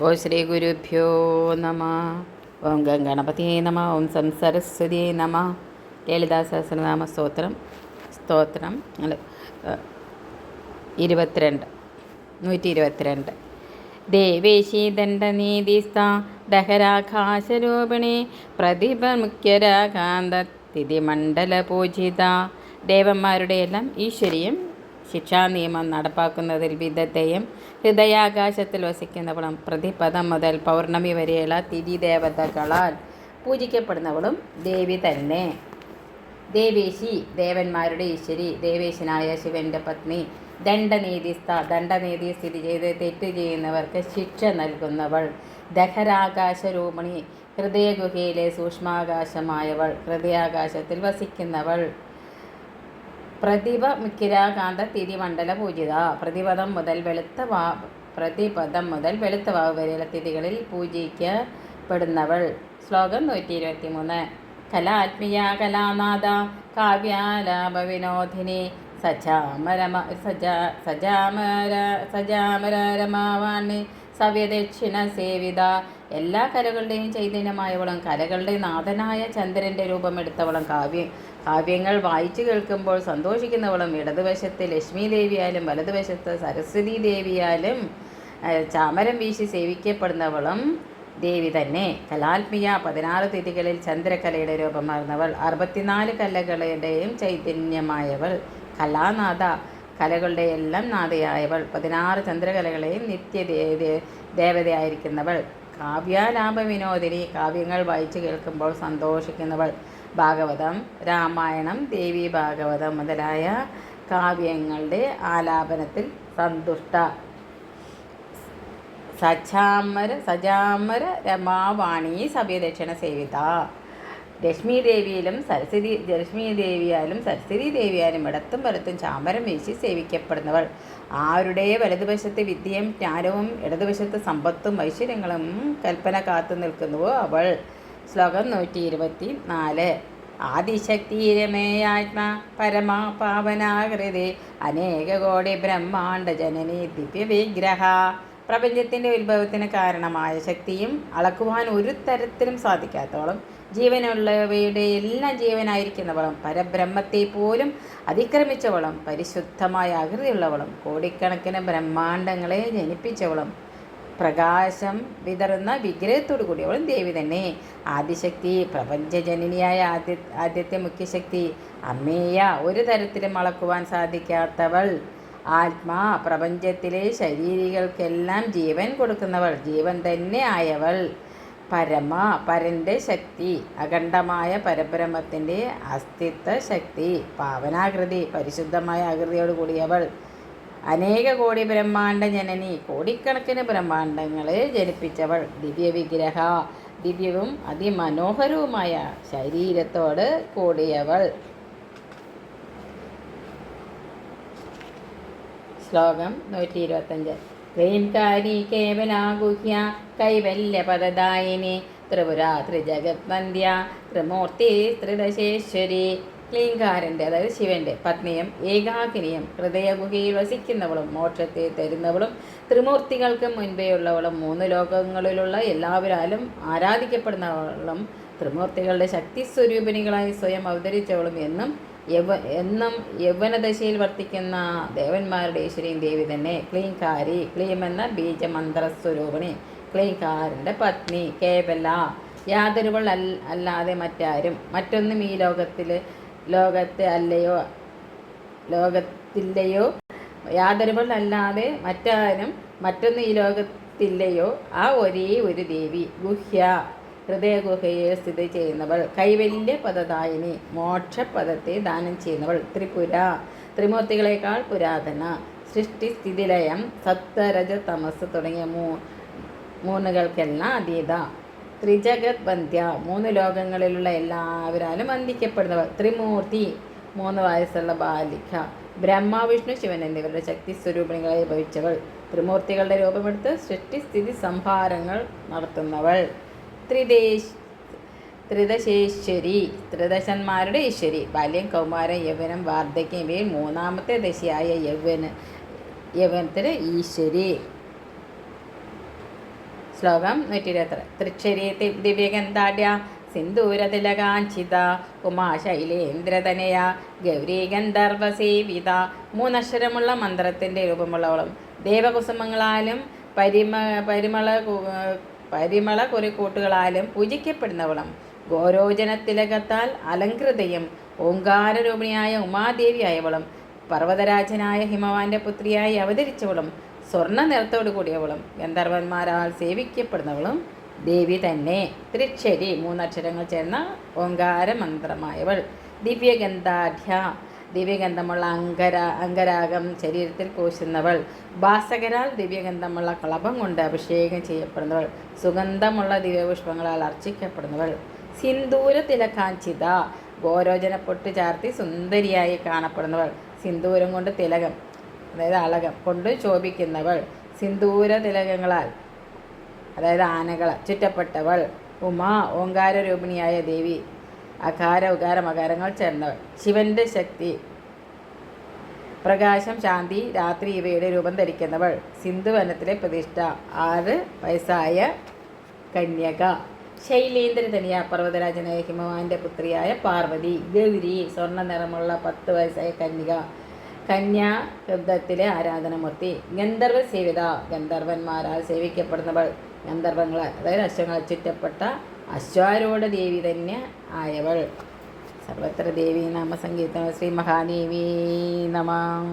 ഓ ശ്രീ ഗുരുഭ്യോ നമ. ഓം ഗംഗണപതിയേ നമ. ഓം സംസരസ്വതിയേ നമ. ലളിതാ സഹസ്രനാമ സ്തോത്രം 122 ദേവേശി ദണ്ഡനീതിസ്ഥ ദഹരാകാശരൂപിണി പ്രതിപമുഖ്യരാകാന്ത തിഥിമണ്ഡലപൂജിത. ദേവന്മാരുടെയെല്ലാം ഈശ്വരിയും ശിക്ഷാനിയമം നടപ്പാക്കുന്നതിൽ വിദഗ്ധയും ഹൃദയാകാശത്തിൽ വസിക്കുന്നവളും പ്രതിപദം മുതൽ പൗർണമി വരെയുള്ള തിഥി ദേവതകളാൽ പൂജിക്കപ്പെടുന്നവളും ദേവി തന്നെ. ദേവേശി ദേവന്മാരുടെ ഈശ്വരി, ദേവേശനായ ശിവന്റെ പത്നി. ദണ്ഡനീതിസ്ഥ ദണ്ഡനീതി സ്ഥിതി ചെയ്ത് തെറ്റ് ചെയ്യുന്നവർക്ക് ശിക്ഷ നൽകുന്നവൾ. ദഹരാകാശരൂപിണി ഹൃദയഗുഹയിലെ സൂക്ഷ്മാകാശമായവൾ, ഹൃദയാകാശത്തിൽ വസിക്കുന്നവൾ. പ്രതിഭ മിക്കിരാകാന്ത തിഥിമണ്ഡല പൂജിത. പ്രതിപദം മുതൽ വെളുത്ത വാവ് വരെയുള്ള തിഥികളിൽ പൂജിക്കപ്പെടുന്നവൾ. ശ്ലോകം 123. കലാത്മീയ കലാനാഥ കാവ്യാലാപവിനോദിനി സജാമരമാവാണി സവ്യദക്ഷിണ സേവിത. എല്ലാ കലകളുടെയും ചൈതന്യമായവളും കലകളുടെ നാഥനായ ചന്ദ്രൻ്റെ രൂപമെടുത്തവളും കാവ്യങ്ങൾ വായിച്ചു കേൾക്കുമ്പോൾ സന്തോഷിക്കുന്നവളും ഇടതുവശത്ത് ലക്ഷ്മി ദേവിയാലും വലതുവശത്ത് സരസ്വതി ദേവിയാലും ചാമരം വീശി സേവിക്കപ്പെടുന്നവളും ദേവി തന്നെ. കലാത്മീയ 16 തിഥികളിൽ ചന്ദ്രകലയുടെ രൂപമാർന്നവൾ. 64 കലകളുടെയും ചൈതന്യമായവൾ. കലാനാഥ കലകളുടെ എല്ലാം നാഥയായവൾ. 16 ചന്ദ്രകലകളെയും ദേവതയായിരിക്കുന്നവൾ. കാവ്യാലാപ വിനോദിനി കാവ്യങ്ങൾ വായിച്ചു കേൾക്കുമ്പോൾ സന്തോഷിക്കുന്നവൾ. ഭാഗവതം, രാമായണം, ദേവി ഭാഗവതം മുതലായ കാവ്യങ്ങളുടെ ആലാപനത്തിൽ സന്തുഷ്ട. സജാമര രമാവാണി സവ്യദക്ഷിണ സേവിത. ലക്ഷ്മി ദേവിയാലും സരസ്വതി ദേവിയാലും ഇടത്തും വലത്തും ചാമരം വീശി സേവിക്കപ്പെടുന്നവൾ. ആരുടെ വലതുവശത്ത് വിദ്യയും ജ്ഞാനവും ഇടതുവശത്ത് സമ്പത്തും ഐശ്വര്യങ്ങളും കൽപ്പന കാത്തു നിൽക്കുന്നുവോ അവൾ. ശ്ലോകം 124. ആദിശക്തിരമേയാത്മ പരമാ പാവനാകൃതി അനേക കോടി ബ്രഹ്മാണ്ഡ ജനനി ദിവ്യവിഗ്രഹ. പ്രപഞ്ചത്തിൻ്റെ ഉത്ഭവത്തിന് കാരണമായ ശക്തിയും അളക്കുവാൻ ഒരു തരത്തിലും സാധിക്കാത്തവളും ജീവനുള്ളവയുടെ എല്ലാം ജീവനായിരിക്കുന്നവളും പരബ്രഹ്മത്തെ പോലും അതിക്രമിച്ചവളും പരിശുദ്ധമായ ആകൃതിയുള്ളവളും കോടിക്കണക്കിന് ബ്രഹ്മാണ്ഡങ്ങളെ ജനിപ്പിച്ചവളും പ്രകാശം വിതറുന്ന വിഗ്രഹത്തോടു കൂടിയവളും ദേവി തന്നെ. ആദിശക്തി പ്രപഞ്ചജനനിയായ ആദ്യത്തെ മുഖ്യശക്തി. അമ്മേയ ഒരു തരത്തിലും അളക്കുവാൻ സാധിക്കാത്തവൾ. ആത്മാ പ്രപഞ്ചത്തിലെ ശരീരികൾക്കെല്ലാം ജീവൻ കൊടുക്കുന്നവൾ, ജീവൻ തന്നെ ആയവൾ. പരമ പരൻ്റെ ശക്തി, അഖണ്ഡമായ പരബ്രഹ്മത്തിൻ്റെ അസ്തിത്വ ശക്തി. പാവനാകൃതി പരിശുദ്ധമായ ആകൃതിയോട് കൂടിയവൾ. അനേക കോടി ബ്രഹ്മാണ്ഡ ജനനി കോടിക്കണക്കിന് ബ്രഹ്മാണ്ഡങ്ങളെ ജനിപ്പിച്ചവൾ. ദിവ്യവിഗ്രഹ ദിവ്യവും അതിമനോഹരവുമായ ശരീരത്തോട് കൂടിയവൾ. ശ്ലോകം 125. ക്ലീംകാരി കേവലാഗുഹ്യ കൈവല്യപദദായിനി ത്രിപുരാ ത്രിജഗത്വന്ദ്യ ത്രിമൂർത്തി ത്രിദശേശ്വരി. ക്ലീംകാരൻ്റെ അതായത് ശിവൻ്റെ പത്നിയും ഏകാകിനിയും ഹൃദയഗുഹയിൽ വസിക്കുന്നവളും മോക്ഷത്തെ തരുന്നവളും ത്രിമൂർത്തികൾക്ക് മുൻപേയുള്ളവളും 3 ലോകങ്ങളിലുള്ള എല്ലാവരാലും ആരാധിക്കപ്പെടുന്നവളും ത്രിമൂർത്തികളുടെ ശക്തി സ്വരൂപിണികളായി സ്വയം അവതരിച്ചവളും എന്നും യൗവനദശയിൽ വർത്തിക്കുന്ന ദേവന്മാരുടെ ഈശ്വരിയും ദേവി തന്നെ. ക്ലീംകാരി ക്ലീം എന്ന ബീജമന്ത്രസ്വരൂപിണി. ക്ലീംകാരൻ്റെ പത്നി. കേവല യാതൊരുവൾ അല്ലാതെ മറ്റാരും മറ്റൊന്നും ഈ ലോകത്തില്ലയോ യാതൊരുവൾ അല്ലാതെ മറ്റാരും മറ്റൊന്നും ഈ ലോകത്തില്ലയോ ആ ഒരേ ഒരു ദേവി. ഗുഹ്യ ഹൃദയഗുഹയെ സ്ഥിതി ചെയ്യുന്നവൾ. കൈവല്യ പദദായിനി മോക്ഷപദത്തെ ദാനം ചെയ്യുന്നവൾ. ത്രിപുര ത്രിമൂർത്തികളെക്കാൾ പുരാതന. സൃഷ്ടി സ്ഥിതിലയം സത്വരജ തമസ് തുടങ്ങിയ മൂന്നുകൾക്കെല്ലാം അതീത. ത്രിജഗത് വന്ധ്യ 3 ലോകങ്ങളിലുള്ള എല്ലാവരാലും വന്ദിക്കപ്പെടുന്നവർ. ത്രിമൂർത്തി 3 വയസ്സുള്ള ബാലിക. ബ്രഹ്മ വിഷ്ണു ശിവൻ എന്നിവരുടെ ശക്തി സ്വരൂപിണികളെ ഭവിച്ചവൾ. ത്രിമൂർത്തികളുടെ രൂപമെടുത്ത് സൃഷ്ടിസ്ഥിതി സംഹാരങ്ങൾ നടത്തുന്നവൾ. ത്രിദശേശ്വരി ത്രിദശന്മാരുടെ ഈശ്വരി. ബാല്യം, കൗമാരം, യൗവനം, വാർദ്ധക്യം ഇവയിൽ 3ാമത്തെ ദശയായ യൗവനത്തിന് ഈശ്വരി. ശ്ലോകം 123. തൃക്ഷരി ദിവ്യഗന്ധാഢ്യ സിന്ദൂരതിലകാഞ്ചിത ഉമാശൈലേന്ദ്രതനയ ഗൗരി ഗന്ധർവസേവിത. മൂന്നക്ഷരമുള്ള മന്ത്രത്തിൻ്റെ രൂപമുള്ളവളും ദേവകുസുമങ്ങളാലും പരിമള കുറിക്കൂട്ടുകളാലും പൂജിക്കപ്പെടുന്നവളും ഗോരോചനത്തിലകത്താൽ അലങ്കൃതയും ഓങ്കാരരൂപിണിയായ ഉമാദേവിയായവളും പർവ്വതരാജനായ ഹിമവാന്റെ പുത്രിയായി അവതരിച്ചവളും സ്വർണ്ണ നിറത്തോടു കൂടിയവളും ഗന്ധർവന്മാരാൽ സേവിക്കപ്പെടുന്നവളും ദേവി തന്നെ. ത്രിക്ഷരി മൂന്നക്ഷരങ്ങൾ ചേർന്ന ഓങ്കാര മന്ത്രമായവൾ. ദിവ്യഗന്ധാഢ്യ ദിവ്യഗന്ധമുള്ള അംഗരാഗം ശരീരത്തിൽ പൂശുന്നവൾ. ഭാസകരാൽ ദിവ്യഗന്ധമുള്ള കളഭം കൊണ്ട് അഭിഷേകം ചെയ്യപ്പെടുന്നവൾ. സുഗന്ധമുള്ള ദിവ്യപുഷ്പങ്ങളാൽ അർച്ചിക്കപ്പെടുന്നവൾ. സിന്ദൂര തിലകാഞ്ചിത ഗോരോചന പൊട്ട് ചാർത്തി സുന്ദരിയായി കാണപ്പെടുന്നവൾ. സിന്ദൂരം കൊണ്ട് തിലകം, അതായത് അളകം കൊണ്ട് ശോഭിക്കുന്നവൾ. സിന്ദൂര തിലകങ്ങളാൽ, അതായത് ആനകൾ ചുറ്റപ്പെട്ടവൾ. ഉമാ ഓങ്കാരരൂപിണിയായ ദേവി. അകാര ഉകാര മകാരങ്ങൾ ചേർന്നവൾ. ശിവന്റെ ശക്തി, പ്രകാശം, ശാന്തി, രാത്രി ഇവയുടെ രൂപം ധരിക്കുന്നവൾ. സിന്ധുവനത്തിലെ പ്രതിഷ്ഠ. 6 വയസ്സായ കന്യക. ശൈലേന്ദ്രതനിയ പർവ്വതരാജനായ ഹിമവാന്റെ പുത്രിയായ പാർവതി. ഗൗരി സ്വർണ്ണ നിറമുള്ള 10 വയസ്സായ കന്യക. കന്യാ ശബ്ദത്തിലെ ആരാധനമൂർത്തി. ഗന്ധർവ സേവിത ഗന്ധർവന്മാരാൽ സേവിക്കപ്പെടുന്നവൾ. ഗന്ധർവങ്ങളാൽ, അതായത് അശ്വങ്ങളെ ചുറ്റപ്പെട്ട അശ്വാരൂഢ ദേവി തന്നെ ആയവൾ. സർവത്ര ദേവീ നാമ സങ്കീർത്തനം. ശ്രീ മഹാദേവീ നമഃ.